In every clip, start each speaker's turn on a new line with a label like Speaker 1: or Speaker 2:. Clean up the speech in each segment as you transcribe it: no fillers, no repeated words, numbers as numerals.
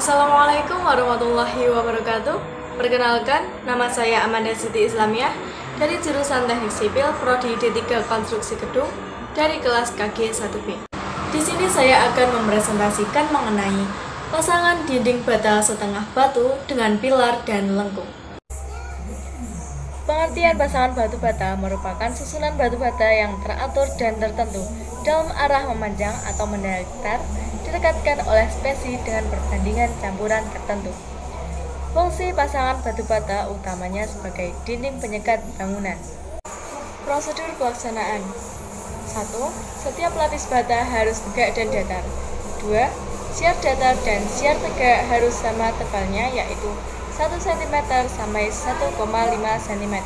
Speaker 1: Assalamualaikum warahmatullahi wabarakatuh. Perkenalkan, nama saya Amanda Siti Islamiyah dari jurusan Teknik Sipil Prodi D3 Konstruksi Gedung dari kelas KG 1B. Di sini saya akan mempresentasikan mengenai pasangan dinding bata setengah batu dengan pilar dan lengkung. Pengertian pasangan batu bata merupakan susunan batu bata yang teratur dan tertentu dalam arah memanjang atau mendatar, didekatkan oleh spesi dengan perbandingan campuran tertentu. Fungsi pasangan batu bata utamanya sebagai dinding penyekat bangunan. Prosedur pelaksanaan: 1. Setiap lapis bata harus tegak dan datar. 2. Siar datar dan siar tegak harus sama tebalnya, yaitu 1 cm sampai 1,5 cm.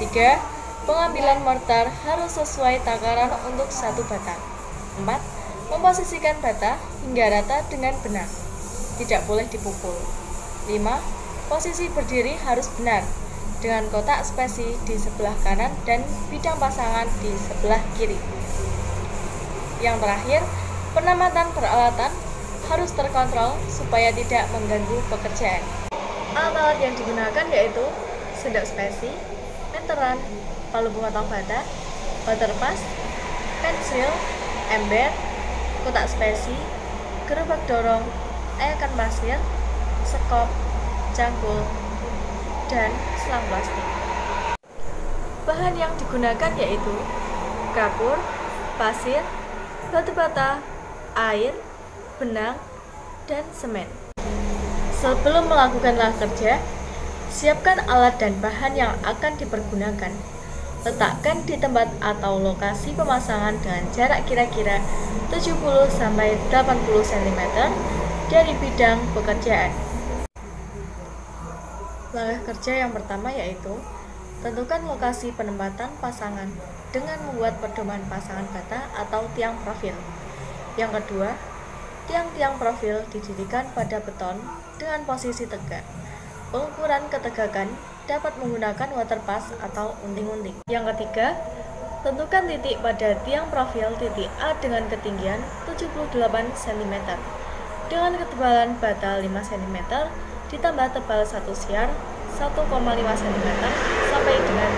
Speaker 1: 3. Pengambilan mortar harus sesuai takaran untuk satu bata. 4. Memposisikan bata hingga rata dengan benar, tidak boleh dipukul. 5. Posisi berdiri harus benar, dengan kotak spesi di sebelah kanan dan bidang pasangan di sebelah kiri. Yang terakhir, penamatan peralatan harus terkontrol supaya tidak mengganggu pekerjaan. Alat-alat yang digunakan yaitu sendok spesi, meteran, palu pemotong bata, waterpass, pensil, ember, kotak spesi, gerobak dorong, ayakan pasir, sekop, cangkul, dan selang plastik. Bahan yang digunakan yaitu kapur, pasir, batu bata, air, benang, dan semen. Sebelum melakukan kerja, siapkan alat dan bahan yang akan dipergunakan. Letakkan di tempat atau lokasi pemasangan dengan jarak kira-kira 70-80 cm dari bidang pekerjaan. Langkah kerja yang pertama yaitu tentukan lokasi penempatan pasangan dengan membuat pedoman pasangan bata atau tiang profil. Yang kedua, tiang-tiang profil didirikan pada beton dengan posisi tegak. Pengukuran ketegakan dapat menggunakan waterpass atau unting-unting. Yang ketiga, tentukan titik pada tiang profil titik A dengan ketinggian 78 cm dengan ketebalan bata 5 cm ditambah tebal 1 siar 1,5 cm sampai dengan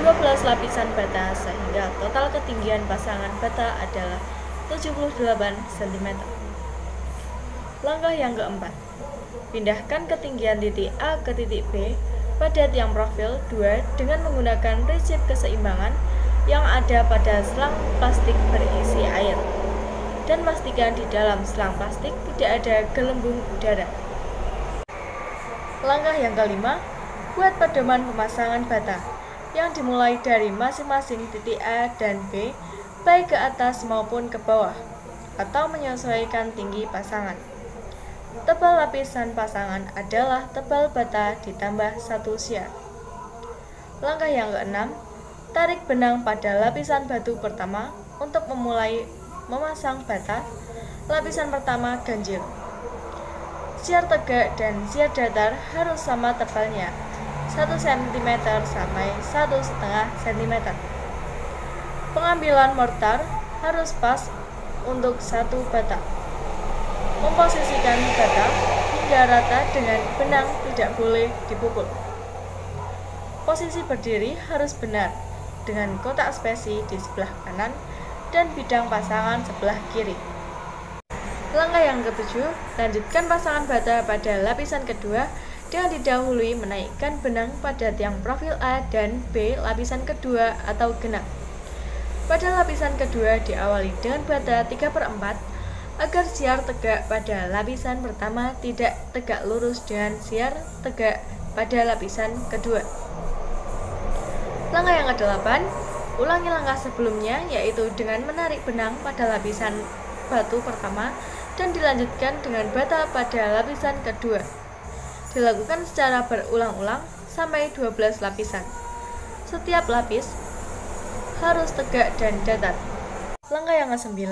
Speaker 1: 12 lapisan bata sehingga total ketinggian pasangan bata adalah 78 cm. Langkah yang keempat, pindahkan ketinggian titik A ke titik B pada tiang profil 2 dengan menggunakan prinsip keseimbangan yang ada pada selang plastik berisi air, dan pastikan di dalam selang plastik tidak ada gelembung udara. Langkah yang kelima, buat pedoman pemasangan bata yang dimulai dari masing-masing titik A dan B baik ke atas maupun ke bawah atau menyesuaikan tinggi pasangan. Tebal lapisan pasangan adalah tebal bata ditambah 1 siar. Langkah yang keenam, tarik benang pada lapisan batu pertama untuk memulai memasang bata. Lapisan pertama ganjil. Siar tegak dan siar datar harus sama tebalnya, 1 cm sampai 1,5 cm. Pengambilan mortar harus pas untuk satu bata. Memposisikan bata hingga rata dengan benang, tidak boleh dipukul. Posisi berdiri harus benar, dengan kotak spesi di sebelah kanan dan bidang pasangan sebelah kiri. Langkah yang ketujuh, lanjutkan pasangan bata pada lapisan kedua dengan didahului menaikkan benang pada tiang profil A dan B lapisan kedua atau genap. Pada lapisan kedua diawali dengan bata 3/4 agar siar tegak pada lapisan pertama tidak tegak lurus dengan siar tegak pada lapisan kedua. Langkah yang ke-8, ulangi langkah sebelumnya yaitu dengan menarik benang pada lapisan batu pertama dan dilanjutkan dengan bata pada lapisan kedua. Dilakukan secara berulang-ulang sampai 12 lapisan. Setiap lapis harus tegak dan datar. Langkah yang ke-9,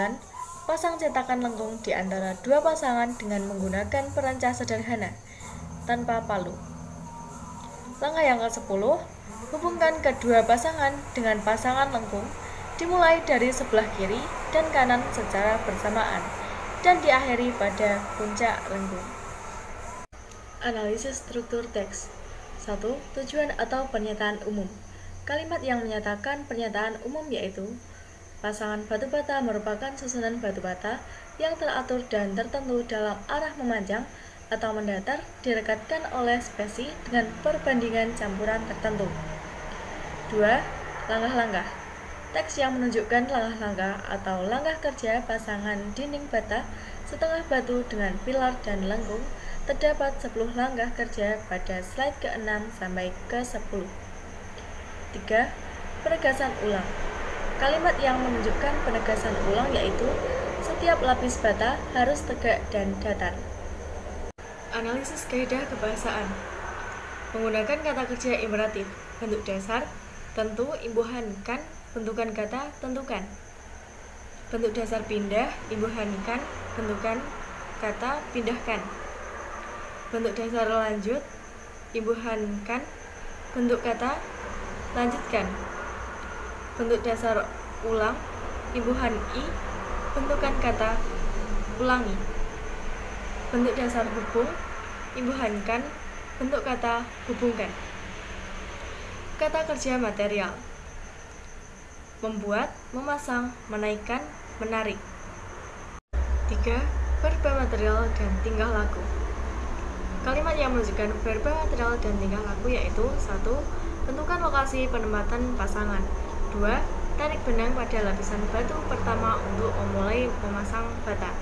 Speaker 1: pasang cetakan lengkung di antara dua pasangan dengan menggunakan perancah sederhana tanpa palu. Langkah yang ke-10, hubungkan kedua pasangan dengan pasangan lengkung dimulai dari sebelah kiri dan kanan secara bersamaan dan diakhiri pada puncak lengkung. Analisis struktur teks. 1. Tujuan atau pernyataan umum. Kalimat yang menyatakan pernyataan umum yaitu pasangan batu bata merupakan susunan batu bata yang teratur dan tertentu dalam arah memanjang atau mendatar direkatkan oleh spesi dengan perbandingan campuran tertentu. 2. Langkah-langkah. Teks yang menunjukkan langkah-langkah atau langkah kerja pasangan dinding bata setengah batu dengan pilar dan lengkung. Terdapat 10 langkah kerja pada slide ke-6 sampai ke-10. 3. Penegasan ulang. Kalimat yang menunjukkan penegasan ulang yaitu setiap lapis bata harus tegak dan datar. Analisis kaidah kebahasaan. Menggunakan kata kerja imperatif. Bentuk dasar, tentu, imbuhan, kan, bentukan kata, tentukan. Bentuk dasar pindah, imbuhan, kan, bentukan kata, pindahkan. Bentuk dasar lanjut, imbuhan, kan, bentuk kata, lanjutkan. Bentuk dasar ulang, imbuhan i, bentukan kata, ulangi. Bentuk dasar hubung, imbuhan, kan, bentuk kata, hubungkan. Kata kerja material. Membuat, memasang, menaikkan, menarik. 3. Verba material dan tingkah laku. Kalimat yang menunjukkan verba material dan tingkah laku yaitu 1. Tentukan lokasi penempatan pasangan. 2. Tarik benang pada lapisan batu pertama untuk memulai memasang bata.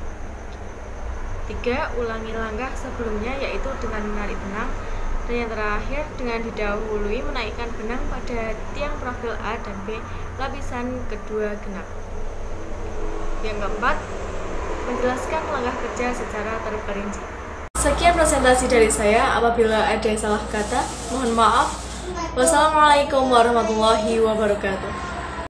Speaker 1: 3. Ulangi langkah sebelumnya yaitu dengan menarik benang. Dan yang terakhir dengan didahului menaikkan benang pada tiang profil A dan B lapisan kedua genap. Yang keempat, menjelaskan langkah kerja secara terperinci. Sekian presentasi dari saya. Apabila ada salah kata, mohon maaf. Wassalamualaikum warahmatullahi wabarakatuh.